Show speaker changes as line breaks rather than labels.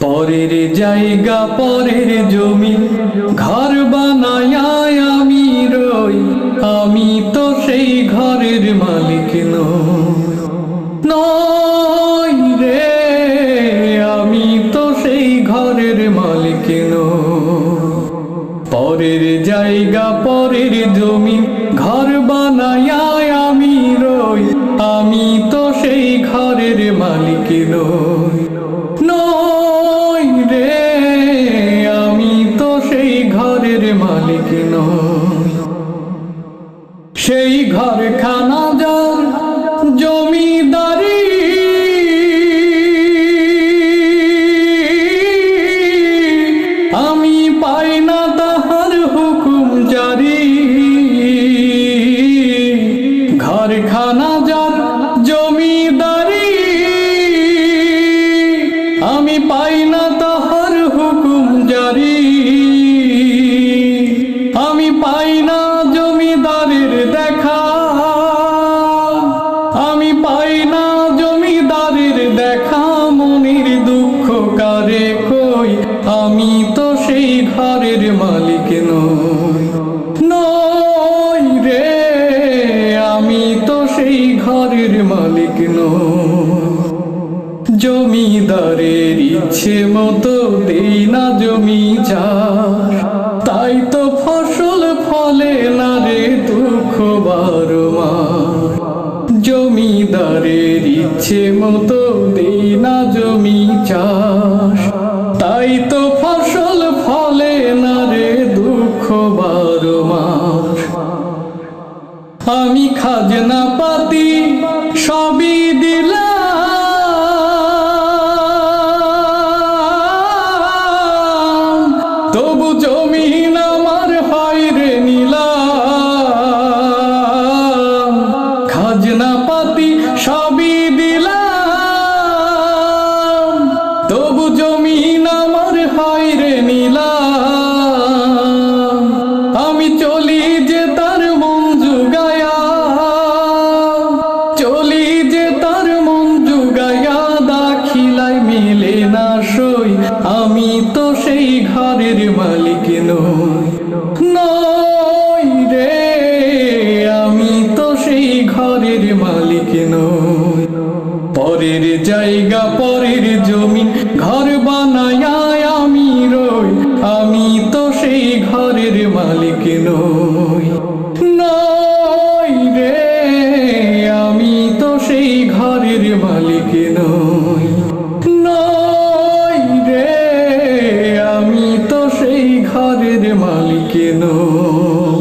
পরের জায়গা পরের জমি ঘর বানায় আমি রই, আমি তো সেই ঘরের মালিক নই রে, আমি তো সেই ঘরের মালিক নই। পরের জায়গা পরের জমি ঘর বানায় আমি রই, আমি তো সেই ঘরের মালিক নই রে, আমি তো সেই ঘরের মালিক নই। সেই ঘরখানা যার জমিদারি, আমি পাই না তাহার হুকুম জারি। ঘরখানা যার জমিদারি, আমি পাই না তাহার হুকুম জারি। আমি পাই না জমিদারের দেখা, আমি পাই না জমিদারের দেখা, মনের দুঃখ কারে কই, আমি তো সেই ঘরের মালিক নই রে, আমি তো সেই ঘরের মালিক নই। জমিদারের ইচ্ছে মতো দেই না জমি চাষ, তাই তো ফসল ফলে না রে দুঃখ বারমাস। জমিদারের ইচ্ছে মতো দেই না জমি চাষ, তাই তো ফসল ফলে না রে দুঃখ বারমাস। আমি খাজনা পাতি সবই দিলাম, তবু জমিন আমার হয় রে নিলাম। খাজনা পাতি সবই দিলাম, তবু জমিন আমার হয় রে নিলাম। আমি চলি যে তার মন জুগায়া, চলি যে তার মন জুগায়া, দাখিলাই মিলে না সই, আমি তো সেই ঘরের মালিক নই রে, আমি তো সেই ঘরের মালিক নই। পরের জায়গা পরের জমি ঘর বানায় আমি রই, আমি তো সেই ঘরের মালিক নই রে, আমি তো সেই ঘরের মালিক নই রে, আমি তো সেই ঘরের মালিক নই।